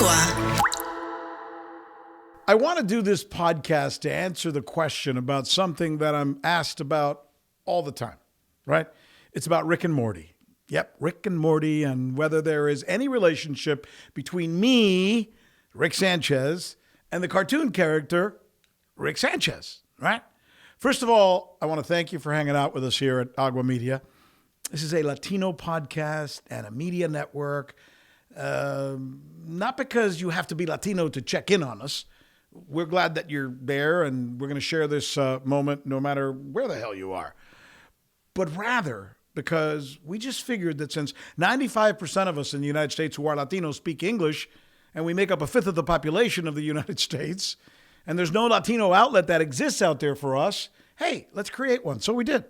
Agua. I want to do this podcast to answer the question about something that I'm asked about all the time, right? It's about Rick and Morty. Yep, Rick and Morty, and whether there is any relationship between me, Rick Sanchez, and the cartoon character, Rick Sanchez, right? First of all, I want to thank you for hanging out with us here at Agua Media. This is a Latino podcast and a media network. Not because you have to be Latino to check in on us. We're glad that you're there, and we're going to share this moment no matter where the hell you are. But rather because we just figured that since 95% of us in the United States who are Latinos speak English, and we make up a fifth of the population of the United States, and there's no Latino outlet that exists out there for us, hey, let's create one. So we did.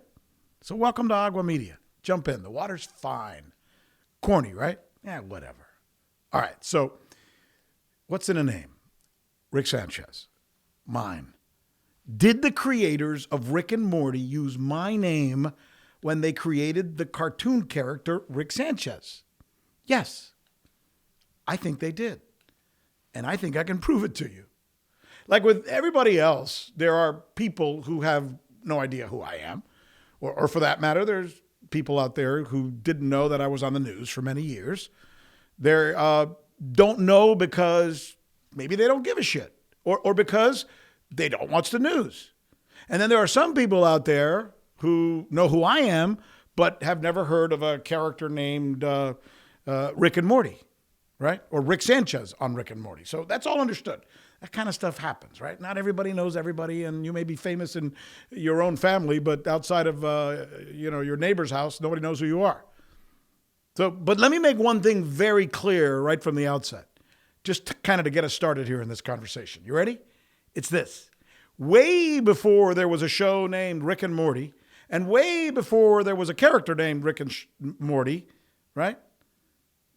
So welcome to Agua Media. Jump in. The water's fine. Corny, right? Yeah, whatever. All right, so what's in a name? Rick Sanchez. Mine. Did the creators of Rick and Morty use my name when they created the cartoon character Rick Sanchez? Yes. I think they did. And I think I can prove it to you. Like with everybody else, there are people who have no idea who I am. Or for that matter, there's people out there who didn't know that I was on the news for many years. They don't know because maybe they don't give a shit. Or because they don't watch the news. And then there are some people out there who know who I am, but have never heard of a character named Rick and Morty, right? Or Rick Sanchez on Rick and Morty. So that's all understood. That kind of stuff happens, right? Not everybody knows everybody, and you may be famous in your own family, but outside of your neighbor's house, nobody knows who you are. So, but let me make one thing very clear right from the outset, just to get us started here in this conversation. You ready? It's this. Way before there was a show named Rick and Morty, and way before there was a character named Rick and Morty, right?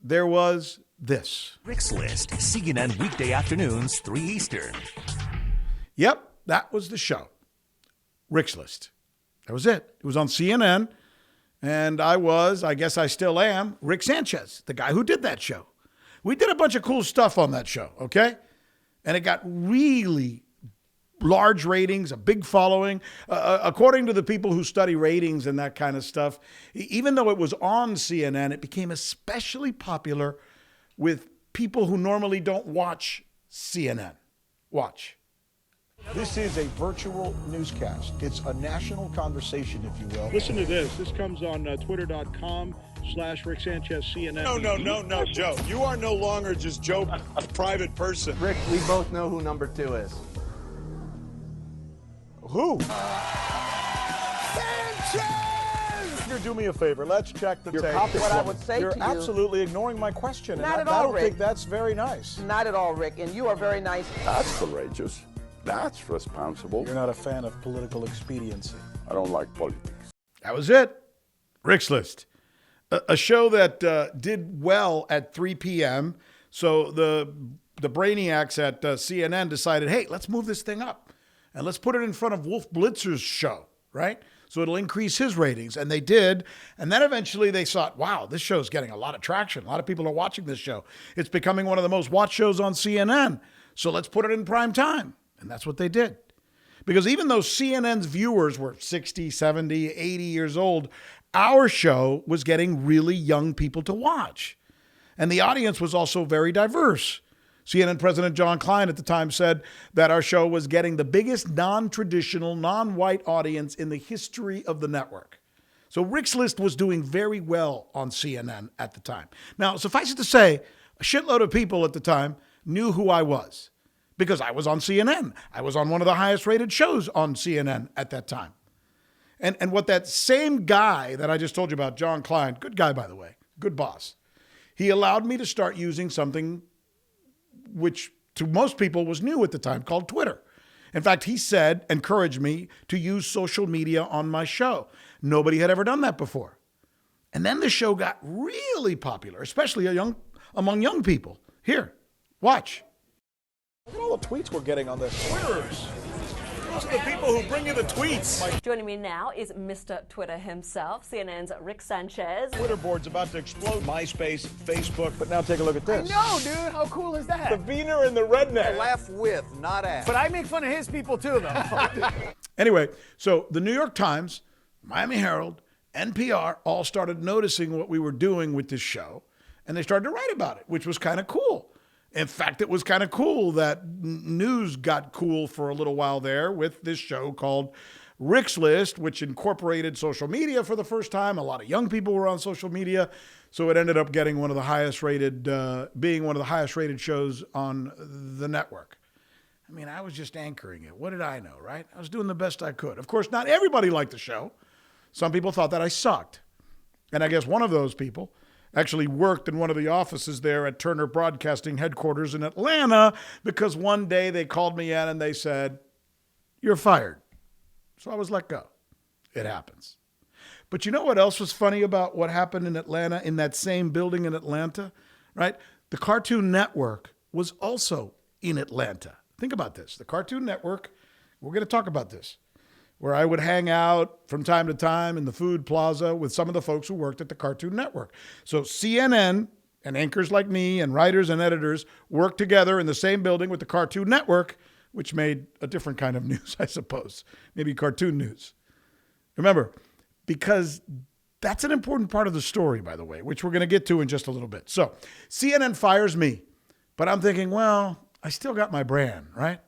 There was this. Rick's List, CNN weekday afternoons, 3 Eastern. Yep, that was the show. Rick's List. That was it. It was on CNN, and I guess I still am, Rick Sanchez, the guy who did that show. We did a bunch of cool stuff on that show, okay? And it got really large ratings, a big following. According to the people who study ratings and that kind of stuff, even though it was on CNN, it became especially popular with people who normally don't watch CNN. Watch. This is a virtual newscast. It's a national conversation, if you will. Listen to this. This comes on twitter.com/Rick Sanchez CNN. No, Joe. You are no longer just Joe, a private person. Rick, we both know who number 2 is. Who? Sanchez! Do me a favor. Let's check the tape. What I would say You're to you... absolutely ignoring my question. Not and at all, I don't Rick. think that's very nice. Not at all, Rick. And you are very nice. That's courageous. That's responsible. You're not a fan of political expediency. I don't like politics. That was it. Rick's List. A show that did well at 3 p.m. So the brainiacs at CNN decided, hey, let's move this thing up. And let's put it in front of Wolf Blitzer's show, right? So it'll increase his ratings. And they did. And then eventually they thought, wow, this show's getting a lot of traction. A lot of people are watching this show. It's becoming one of the most watched shows on CNN. So let's put it in prime time. And that's what they did. Because even though CNN's viewers were 60, 70, 80 years old, our show was getting really young people to watch. And the audience was also very diverse. CNN President John Klein at the time said that our show was getting the biggest non-traditional, non-white audience in the history of the network. So Rick's List was doing very well on CNN at the time. Now, suffice it to say, a shitload of people at the time knew who I was because I was on CNN. I was on one of the highest rated shows on CNN at that time. And what that same guy that I just told you about, John Klein, good guy, by the way, good boss, he allowed me to start using something which to most people was new at the time, called Twitter. In fact, he encouraged me to use social media on my show. Nobody had ever done that before. And then the show got really popular, especially among young people. Here, watch. Look at all the tweets we're getting on this. Twitters. Those are the people who bring you the tweets. Joining me now is Mr. Twitter himself, CNN's Rick Sanchez. Twitter board's about to explode. MySpace, Facebook, but now take a look at this. No, dude, how cool is that? The Wiener and the redneck. Laugh with, not at. But I make fun of his people too, though. Anyway, so the New York Times, Miami Herald, NPR all started noticing what we were doing with this show, and they started to write about it, which was kind of cool. In fact, it was kind of cool that news got cool for a little while there with this show called Rick's List, which incorporated social media for the first time. A lot of young people were on social media, so it ended up getting one of the highest rated, being one of the highest rated shows on the network. I mean, I was just anchoring it. What did I know, right? I was doing the best I could. Of course, not everybody liked the show. Some people thought that I sucked. And I guess one of those people actually worked in one of the offices there at Turner Broadcasting headquarters in Atlanta because one day they called me in and they said, "You're fired." So I was let go. It happens. But you know what else was funny about what happened in Atlanta, in that same building in Atlanta, right? The Cartoon Network was also in Atlanta. Think about this. The Cartoon Network, we're going to talk about this, where I would hang out from time to time in the food plaza with some of the folks who worked at the Cartoon Network. So CNN and anchors like me and writers and editors worked together in the same building with the Cartoon Network, which made a different kind of news, I suppose. Maybe cartoon news. Remember, because that's an important part of the story, by the way, which we're going to get to in just a little bit. So CNN fires me, but I'm thinking, well, I still got my brand, right?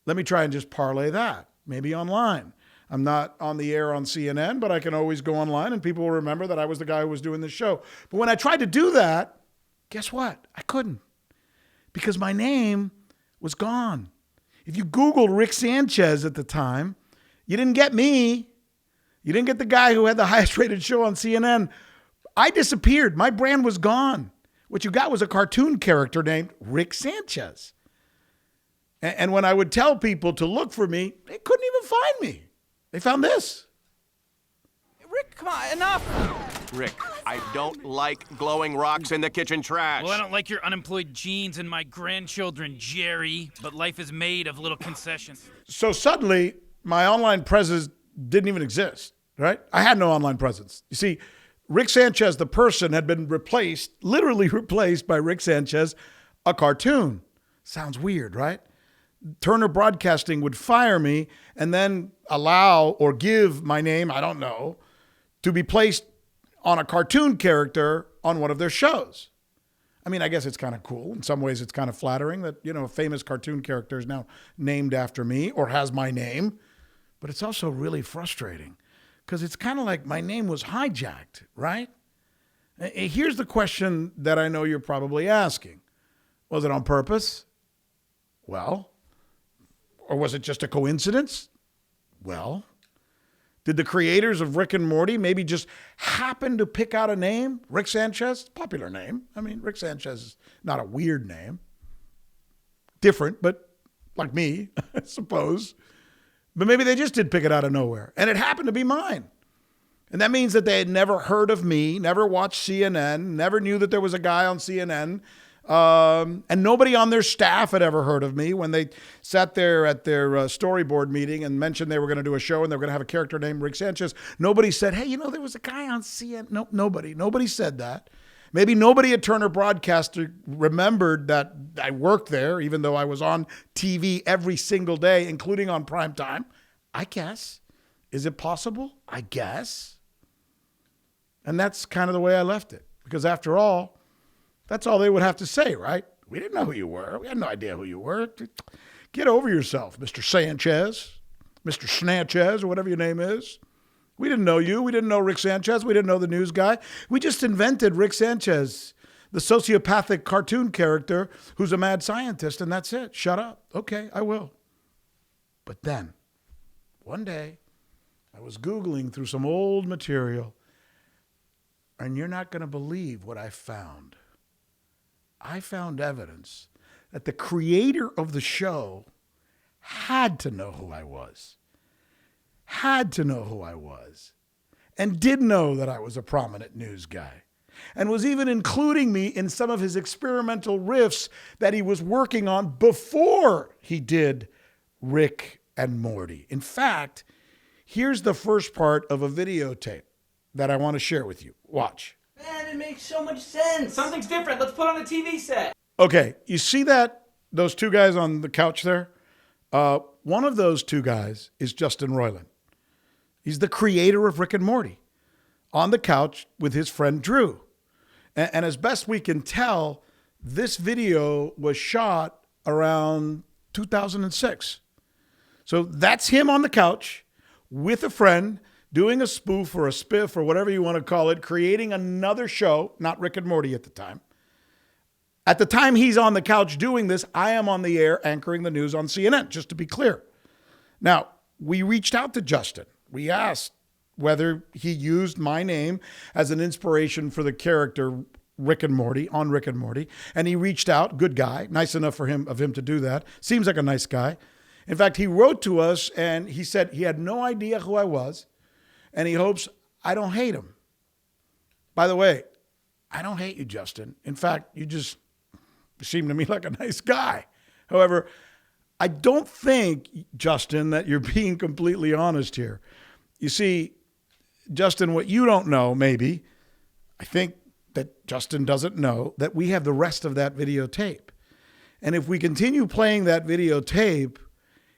Let me try and just parlay that, maybe online. I'm not on the air on CNN, but I can always go online and people will remember that I was the guy who was doing this show. But when I tried to do that, guess what? I couldn't, because my name was gone. If you Googled Rick Sanchez at the time, you didn't get me. You didn't get the guy who had the highest rated show on CNN. I disappeared. My brand was gone. What you got was a cartoon character named Rick Sanchez. And when I would tell people to look for me, they couldn't even find me. They found this. Rick, come on, enough. Rick, I don't like glowing rocks in the kitchen trash. Well, I don't like your unemployed genes and my grandchildren, Jerry, but life is made of little concessions. So suddenly, my online presence didn't even exist, right? I had no online presence. You see, Rick Sanchez, the person, had been replaced, literally replaced by Rick Sanchez, a cartoon. Sounds weird, right? Turner Broadcasting would fire me and then allow or give my name, I don't know, to be placed on a cartoon character on one of their shows. I mean, I guess it's kind of cool. In some ways, it's kind of flattering that, you know, a famous cartoon character is now named after me or has my name. But it's also really frustrating because it's kind of like my name was hijacked, right? Here's the question that I know you're probably asking. Was it on purpose? Well, or was it just a coincidence? Well, did the creators of Rick and Morty maybe just happen to pick out a name? Rick Sanchez, popular name. I mean, Rick Sanchez is not a weird name. Different, but like me, I suppose. But maybe they just did pick it out of nowhere. And it happened to be mine. And that means that they had never heard of me, never watched CNN, never knew that there was a guy on CNN. And nobody on their staff had ever heard of me when they sat there at their storyboard meeting and mentioned they were going to do a show and they were going to have a character named Rick Sanchez. Nobody said, hey, you know, there was a guy on CNN. No, nobody said that. Maybe nobody at Turner Broadcaster remembered that I worked there, even though I was on TV every single day, including on prime time. I guess. Is it possible? I guess. And that's kind of the way I left it. Because after all, that's all they would have to say, right? We didn't know who you were. We had no idea who you were. Get over yourself, Mr. Sanchez, Mr. Sanchez, or whatever your name is. We didn't know you. We didn't know Rick Sanchez. We didn't know the news guy. We just invented Rick Sanchez, the sociopathic cartoon character who's a mad scientist, and that's it. Shut up. Okay, I will. But then, one day, I was Googling through some old material, and you're not going to believe what I found. I found evidence that the creator of the show had to know who I was. Had to know who I was. And did know that I was a prominent news guy. And was even including me in some of his experimental riffs that he was working on before he did Rick and Morty. In fact, here's the first part of a videotape that I want to share with you. Watch. Man, it makes so much sense. Something's different. Let's put on a TV set. Okay, you see those two guys on the couch there? One of those two guys is Justin Roiland. He's the creator of Rick and Morty, on the couch with his friend Drew. And as best we can tell, this video was shot around 2006. So that's him on the couch with a friend doing a spoof or a spiff or whatever you want to call it, creating another show, not Rick and Morty at the time. At the time he's on the couch doing this, I am on the air anchoring the news on CNN, just to be clear. Now, we reached out to Justin. We asked whether he used my name as an inspiration for the character Rick and Morty, on Rick and Morty. And he reached out, good guy, nice enough for him to do that. Seems like a nice guy. In fact, he wrote to us and he said he had no idea who I was and he hopes I don't hate him. By the way, I don't hate you, Justin. In fact, you just seem to me like a nice guy. However, I don't think, Justin, that you're being completely honest here. You see, Justin, what you don't know, maybe, I think that Justin doesn't know, that we have the rest of that videotape. And if we continue playing that videotape,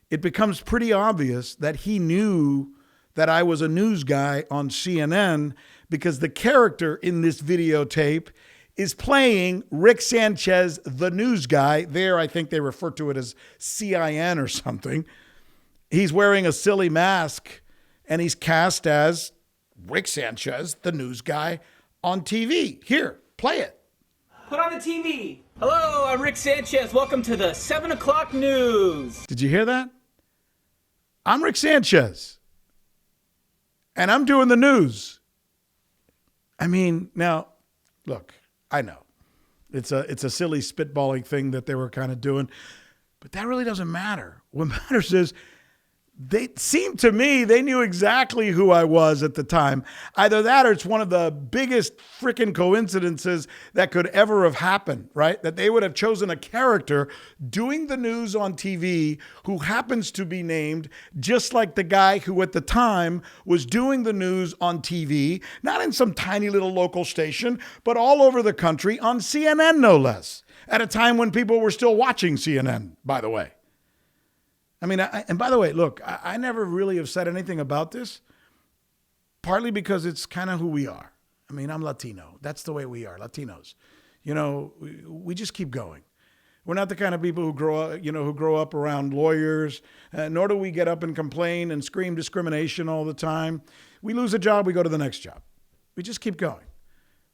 it becomes pretty obvious that he knew that I was a news guy on CNN because the character in this videotape is playing Rick Sanchez, the news guy. There, I think they refer to it as CIN or something. He's wearing a silly mask, and he's cast as Rick Sanchez, the news guy, on TV. Here, play it. Put on the TV. Hello, I'm Rick Sanchez. Welcome to the 7 o'clock news. Did you hear that? I'm Rick Sanchez, and I'm doing the news. I mean, now, look, I know it's a silly spitballing thing that they were kind of doing, but that really doesn't matter. What matters is they seemed to me they knew exactly who I was at the time. Either that or it's one of the biggest freaking coincidences that could ever have happened, right? That they would have chosen a character doing the news on TV who happens to be named just like the guy who at the time was doing the news on TV, not in some tiny little local station, but all over the country on CNN, no less, at a time when people were still watching CNN, by the way. I mean, and by the way, look, I never really have said anything about this, partly because it's kind of who we are. I mean, I'm Latino. That's the way we are, Latinos. You know, we just keep going. We're not the kind of people who grow up around lawyers, nor do we get up and complain and scream discrimination all the time. We lose a job, we go to the next job. We just keep going.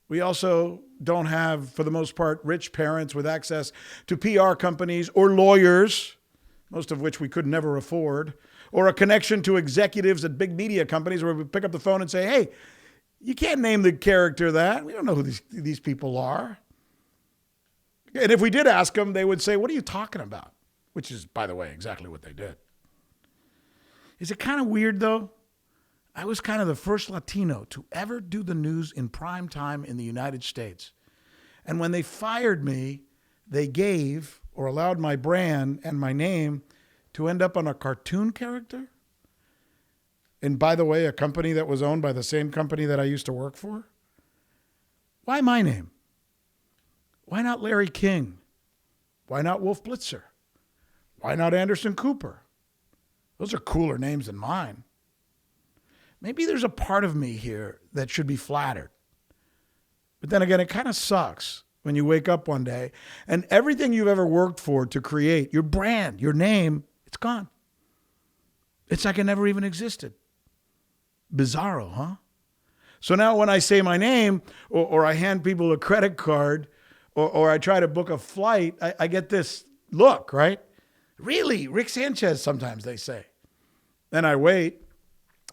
We also don't have, for the most part, rich parents with access to PR companies or lawyers, most of which we could never afford, or a connection to executives at big media companies where we pick up the phone and say, hey, you can't name the character that. We don't know who these people are. And if we did ask them, they would say, what are you talking about? Which is, by the way, exactly what they did. Is it kind of weird, though? I was kind of the first Latino to ever do the news in prime time in the United States. And when they fired me, they gave or allowed my brand and my name to end up on a cartoon character. And by the way, a company that was owned by the same company that I used to work for. Why my name? Why not Larry King? Why not Wolf Blitzer? Why not Anderson Cooper? Those are cooler names than mine. Maybe there's a part of me here that should be flattered. But then again, it kind of sucks when you wake up one day and everything you've ever worked for to create, your brand, your name, it's gone. It's like it never even existed. Bizarro, huh? So now when I say my name or I hand people a credit card or I try to book a flight, I get this look, right? Really? Rick Sanchez, sometimes they say. Then I wait,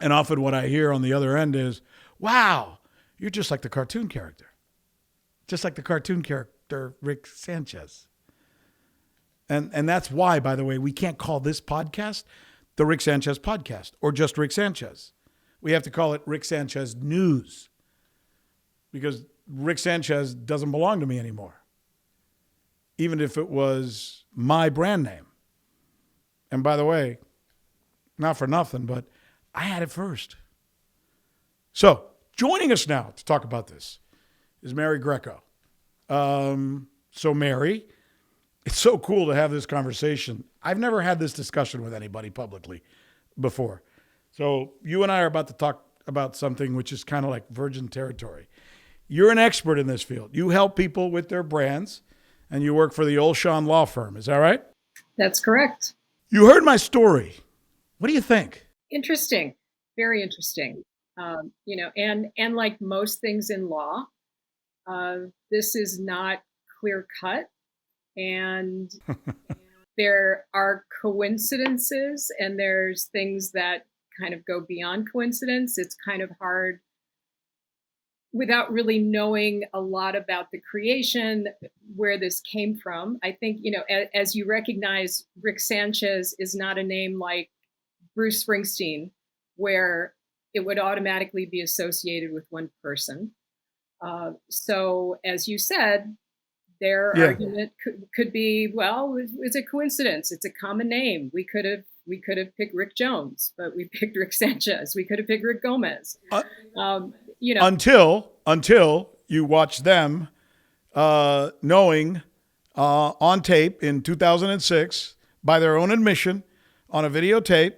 and often what I hear on the other end is, wow, you're just like the cartoon character. Just like the cartoon character, Rick Sanchez. And that's why, by the way, we can't call this podcast the Rick Sanchez Podcast or just Rick Sanchez. We have to call it Rick Sanchez News because Rick Sanchez doesn't belong to me anymore, even if it was my brand name. And by the way, not for nothing, but I had it first. So joining us now to talk about this is Mary Grieco. So Mary, it's so cool to have this conversation. I've never had this discussion with anybody publicly before. So you and I are about to talk about something which is kind of like virgin territory. You're an expert in this field. You help people with their brands, and you work for the Olshan Law Firm. Is that right? That's correct. You heard my story. What do you think? Interesting. Very interesting. And like most things in law, this is not clear cut. And there are coincidences and there's things that kind of go beyond coincidence. It's kind of hard without really knowing a lot about the creation, where this came from. I think, as you recognize, Rick Sanchez is not a name like Bruce Springsteen, where it would automatically be associated with one person. So as you said, their argument could be, well, it's a coincidence. It's a common name. We could have picked Rick Jones, but we picked Rick Sanchez. We could have picked Rick Gomez. Until you watch them knowing on tape in 2006, by their own admission, on a videotape,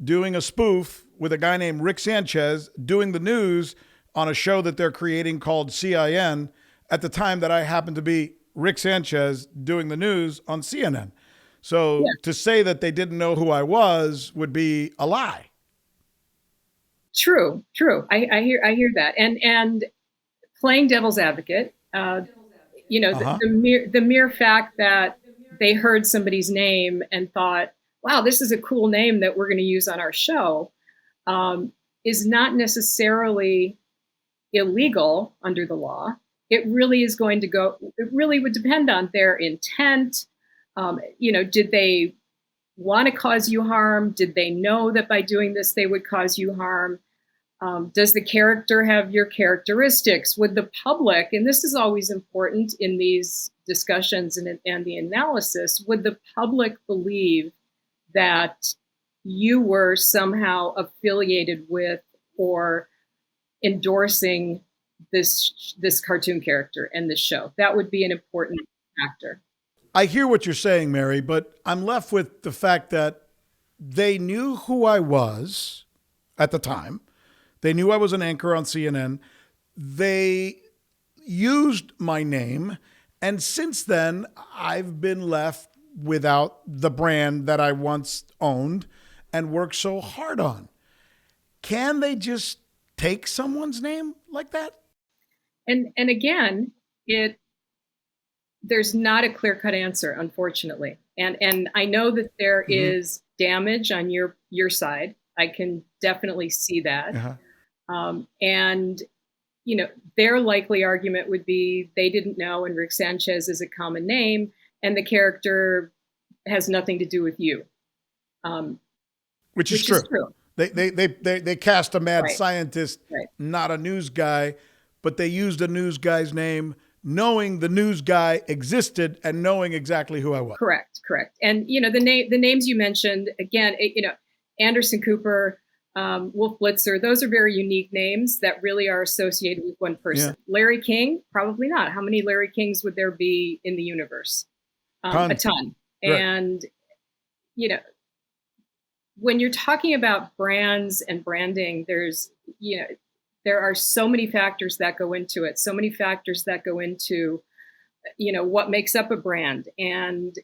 doing a spoof with a guy named Rick Sanchez doing the news on a show that they're creating called CIN at the time that I happened to be Rick Sanchez doing the news on CNN. So to say that they didn't know who I was would be a lie. True. I hear that. And playing devil's advocate, the mere fact that they heard somebody's name and thought, wow, this is a cool name that we're going to use on our show, is not necessarily illegal under the law. It really would depend on their intent. Did they want to cause you harm? Did they know that by doing this, they would cause you harm? Does the character have your characteristics? Would the public, and this is always important in these discussions and the analysis, would the public believe that you were somehow affiliated with or endorsing this cartoon character and this show? That would be an important factor. I hear what you're saying, Mary, but I'm left with the fact that they knew who I was at the time. They knew I was an anchor on CNN. They used my name. And since then, I've been left without the brand that I once owned and worked so hard on. Can they just take someone's name like that? And again, there's not a clear-cut answer, unfortunately. And I know that there is damage on your side. I can definitely see that. And their likely argument would be they didn't know, and Rick Sanchez is a common name, and the character has nothing to do with you. Which is true. They cast a mad scientist, not a news guy, but they used a news guy's name, knowing the news guy existed and knowing exactly who I was. Correct. And the names you mentioned, again, Anderson Cooper, Wolf Blitzer, those are very unique names that really are associated with one person. Yeah. Larry King, probably not. How many Larry Kings would there be in the universe? A ton. Right. And, when you're talking about brands and branding, there are so many factors that go into it, so many factors that go into, what makes up a brand. And,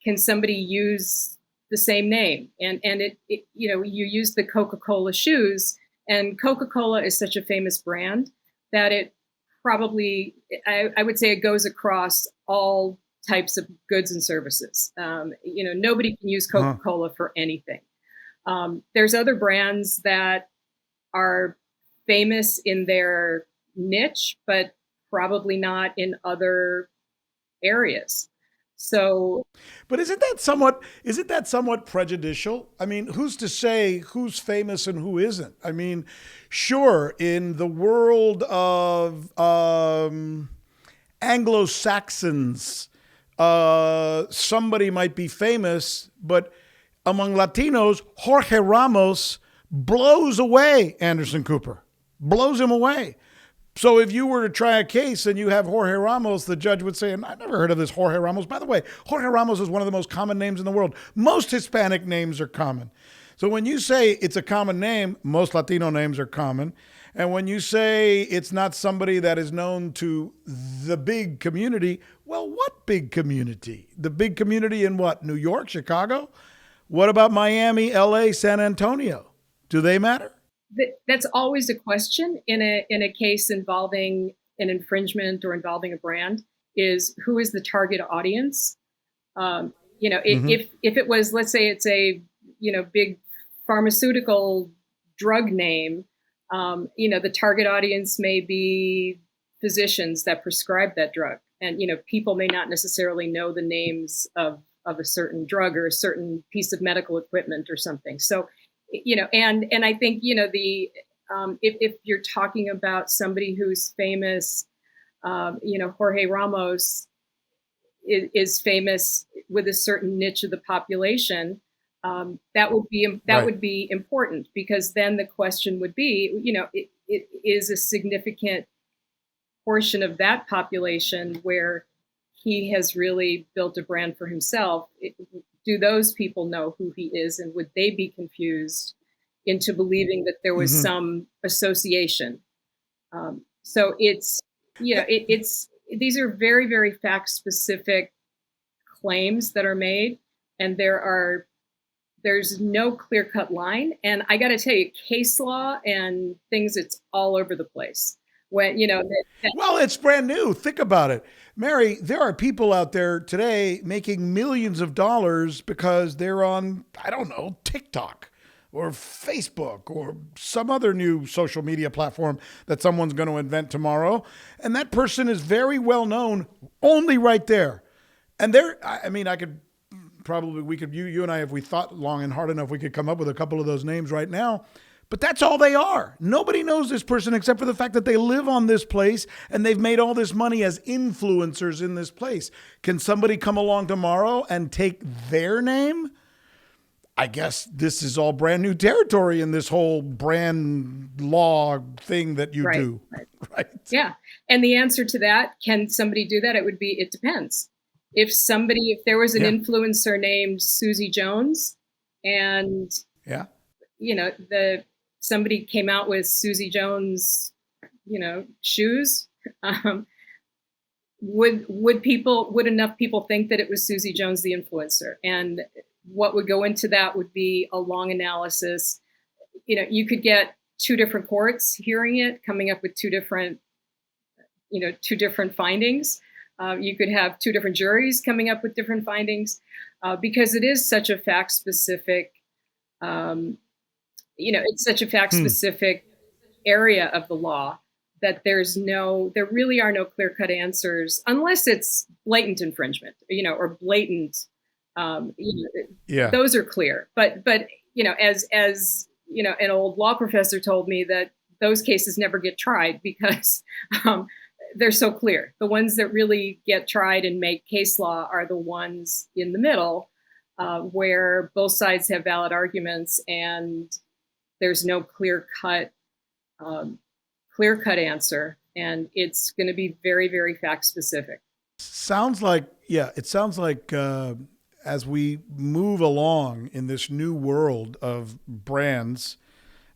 can somebody use the same name? And you use the Coca-Cola shoes, and Coca-Cola is such a famous brand that it probably, I would say it goes across all types of goods and services. Nobody can use Coca-Cola for anything. There's other brands that are famous in their niche, but probably not in other areas. So, but isn't that somewhat prejudicial? I mean, who's to say who's famous and who isn't? I mean, sure, in the world of Anglo-Saxons, somebody might be famous, but among Latinos, Jorge Ramos blows away Anderson Cooper, blows him away. So if you were to try a case and you have Jorge Ramos, the judge would say, and I've never heard of this Jorge Ramos. By the way, Jorge Ramos is one of the most common names in the world. Most Hispanic names are common. So when you say it's a common name, most Latino names are common. And when you say it's not somebody that is known to the big community, well, what big community? The big community in what? New York, Chicago? What about Miami, LA, San Antonio? Do they matter? That's always a question in a case involving an infringement or involving a brand, is who is the target audience? If it was, let's say it's a, big pharmaceutical drug name, the target audience may be physicians that prescribe that drug. And, people may not necessarily know the names of a certain drug or a certain piece of medical equipment or something. So, and I think, if you're talking about somebody who's famous, Jorge Ramos is famous with a certain niche of the population, that would be important, because then the question would be, it is a significant portion of that population where he has really built a brand for himself. Do those people know who he is, and would they be confused into believing that there was some association? So it's, these are very, very fact specific claims that are made, and there's no clear cut line. And I got to tell you, case law and things, it's all over the place. When, well, it's brand new. Think about it. Mary, there are people out there today making millions of dollars because they're on, I don't know, TikTok or Facebook or some other new social media platform that someone's going to invent tomorrow. And that person is very well known only right there. And you and I, if we thought long and hard enough, we could come up with a couple of those names right now. But that's all they are. Nobody knows this person except for the fact that they live on this place and they've made all this money as influencers in this place. Can somebody come along tomorrow and take their name? I guess this is all brand new territory in this whole brand law thing that you do. Right. Yeah. And the answer to that, can somebody do that? It depends. If there was an influencer named Susie Jones and somebody came out with Susie Jones, shoes, would enough people think that it was Susie Jones, the influencer? And what would go into that would be a long analysis. You could get two different courts hearing it, coming up with two different findings. You could have two different juries coming up with different findings, because it is such a fact specific, it's such a fact specific area of the law that there really are no clear cut answers unless it's blatant infringement, or blatant, those are clear. But as an old law professor told me, that those cases never get tried because, they're so clear. The ones that really get tried and make case law are the ones in the middle, where both sides have valid arguments and there's no clear cut answer. And it's going to be very, very fact specific. It sounds like as we move along in this new world of brands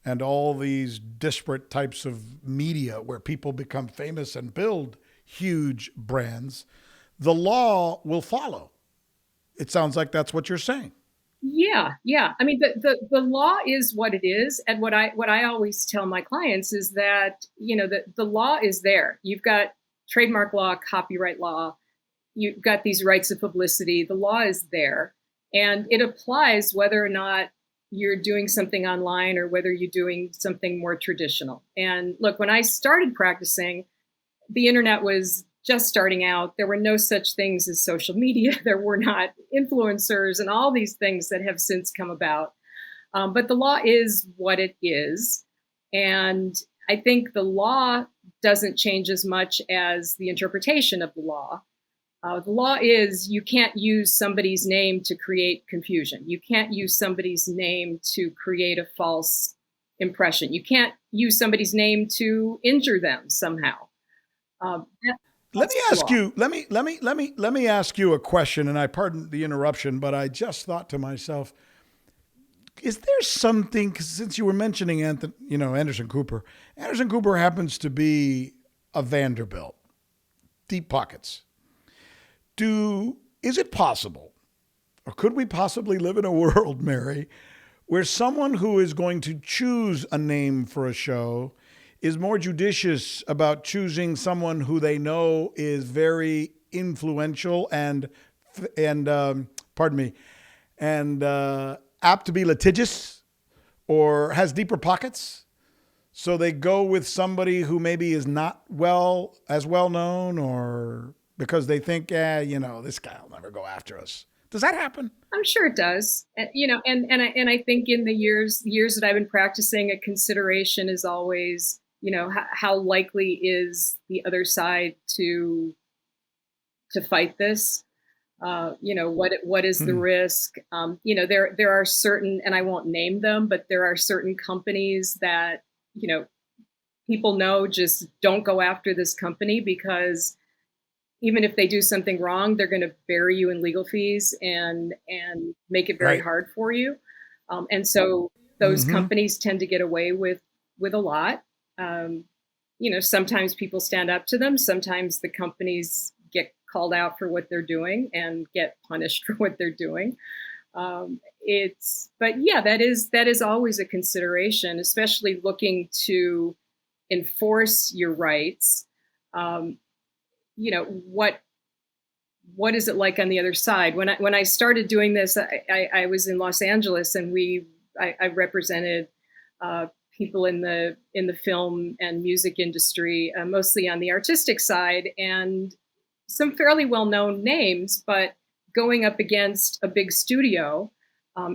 and all these disparate types of media where people become famous and build huge brands, the law will follow. It sounds like that's what you're saying. Yeah. I mean, the law is what it is. And what I always tell my clients is that, the law is there. You've got trademark law, copyright law, you've got these rights of publicity. The law is there, and it applies whether or not you're doing something online or whether you're doing something more traditional. And look, when I started practicing, the internet was just starting out. There were no such things as social media. There were not influencers and all these things that have since come about. But the law is what it is. And I think the law doesn't change as much as the interpretation of the law. The law is you can't use somebody's name to create confusion. You can't use somebody's name to create a false impression. You can't use somebody's name to injure them somehow. Let me ask you a question, and I pardon the interruption, but I just thought to myself, is there something, 'cause since you were mentioning Anderson Cooper happens to be a Vanderbilt, deep pockets. Is it possible, or could we possibly live in a world, Mary, where someone who is going to choose a name for a show is more judicious about choosing someone who they know is very influential and apt to be litigious or has deeper pockets? So they go with somebody who maybe is not as well known, or because they think, this guy will never go after us. Does that happen? I'm sure it does. And I think in the years that I've been practicing, a consideration is always, how likely is the other side to fight this? What is the risk? There are certain, and I won't name them, but there are certain companies that, people know just don't go after this company, because even if they do something wrong, they're going to bury you in legal fees and make it very hard for you. And so those companies tend to get away with a lot. Sometimes people stand up to them. Sometimes the companies get called out for what they're doing and get punished for what they're doing. But yeah, that is always a consideration, especially looking to enforce your rights. What is it like on the other side? When I started doing this, I was in Los Angeles, and I represented people in the film and music industry, mostly on the artistic side, and some fairly well-known names, but going up against a big studio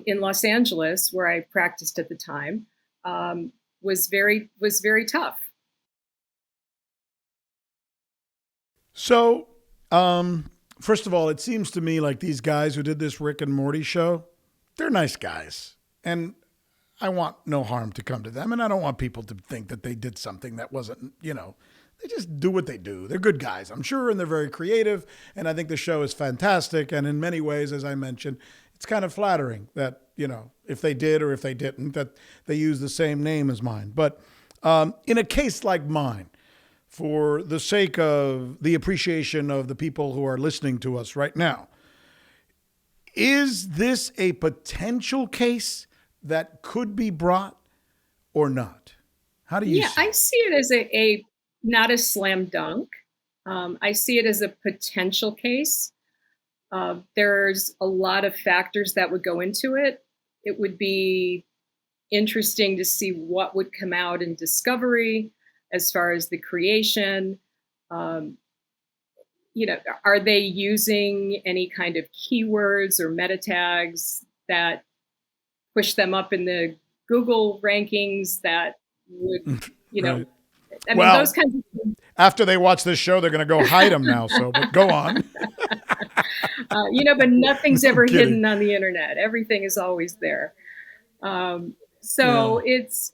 in Los Angeles, where I practiced at the time, was very tough. So, first of all, it seems to me like these guys who did this Rick and Morty show, they're nice guys. And I want no harm to come to them. And I don't want people to think that they did something that wasn't, they just do what they do. They're good guys, I'm sure, and they're very creative. And I think the show is fantastic. And in many ways, as I mentioned, it's kind of flattering that, if they did or if they didn't, that they use the same name as mine. But in a case like mine, for the sake of the appreciation of the people who are listening to us right now, is this a potential case that could be brought or not? How do you see it? I see it as not a slam dunk. I see it as a potential case. There's a lot of factors that would go into it. It would be interesting to see what would come out in discovery as far as the creation. Are they using any kind of keywords or meta tags that push them up in the Google rankings that would, Right. those kinds of things. After they watch this show, they're going to go hide them now. So, but go on. But nothing's ever hidden on the internet. Everything is always there. It's,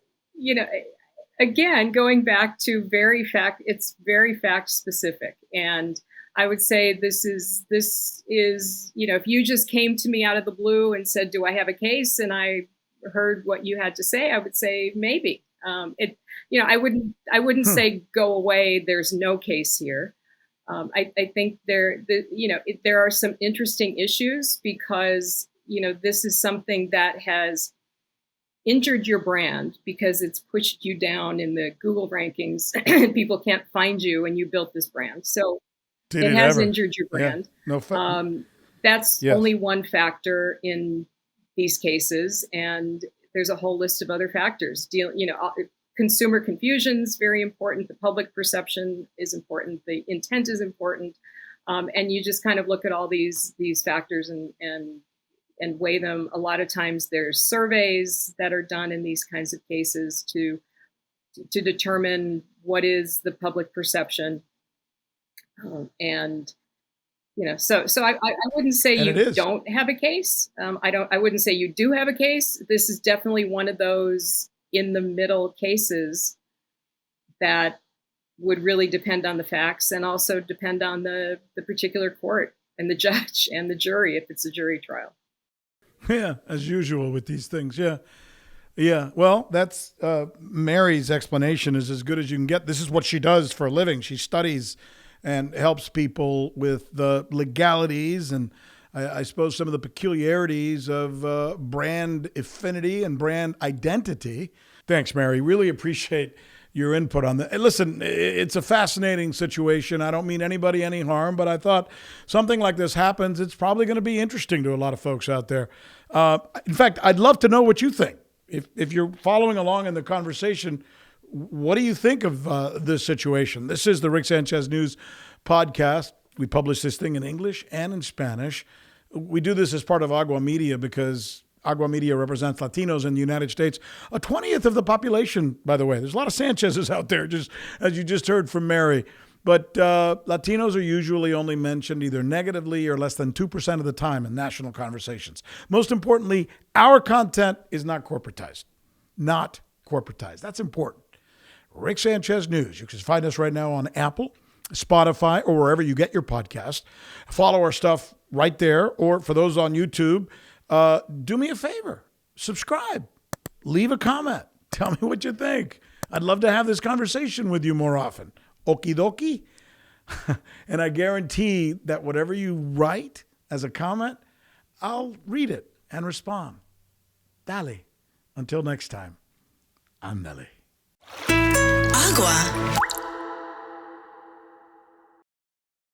again, going back to it's very fact specific. And I would say this is, if you just came to me out of the blue and said, do I have a case? And I heard what you had to say, I would say, maybe. I wouldn't say go away, there's no case here. I think there are some interesting issues because, this is something that has injured your brand because it's pushed you down in the Google rankings and people can't find you, and you built this brand. So it has injured your brand. Yeah, no fun. That's only one factor in these cases. And there's a whole list of other factors. Consumer confusion is very important. The public perception is important. The intent is important. And you just kind of look at all these factors and weigh them. A lot of times there's surveys that are done in these kinds of cases to determine what is the public perception. And I wouldn't say And you don't have a case. I wouldn't say you do have a case. This is definitely one of those in the middle cases that would really depend on the facts and also depend on the particular court and the judge and the jury if it's a jury trial. Yeah, as usual with these things. Yeah. Yeah. Well, that's Mary's explanation is as good as you can get. This is what she does for a living. She studies and helps people with the legalities and I suppose some of the peculiarities of brand affinity and brand identity. Thanks, Mary. Really appreciate your input on that. Listen, it's a fascinating situation. I don't mean anybody any harm, but I thought something like this happens. It's probably going to be interesting to a lot of folks out there. In fact, I'd love to know what you think. If you're following along in the conversation, what do you think of this situation? This is the Rick Sanchez News podcast. We publish this thing in English and in Spanish. We do this as part of Agua Media because Agua Media represents Latinos in the United States. A 20th of the population, by the way. There's a lot of Sanchez's out there, just as you just heard from Mary. But Latinos are usually only mentioned either negatively or less than 2% of the time in national conversations. Most importantly, our content is not corporatized. Not corporatized. That's important. Rick Sanchez News. You can find us right now on Apple, Spotify, or wherever you get your podcast. Follow our stuff right there. Or for those on YouTube, do me a favor. Subscribe. Leave a comment. Tell me what you think. I'd love to have this conversation with you more often. Okie dokie. And I guarantee that whatever you write as a comment, I'll read it and respond. Dale. Until next time. Andale. Agua.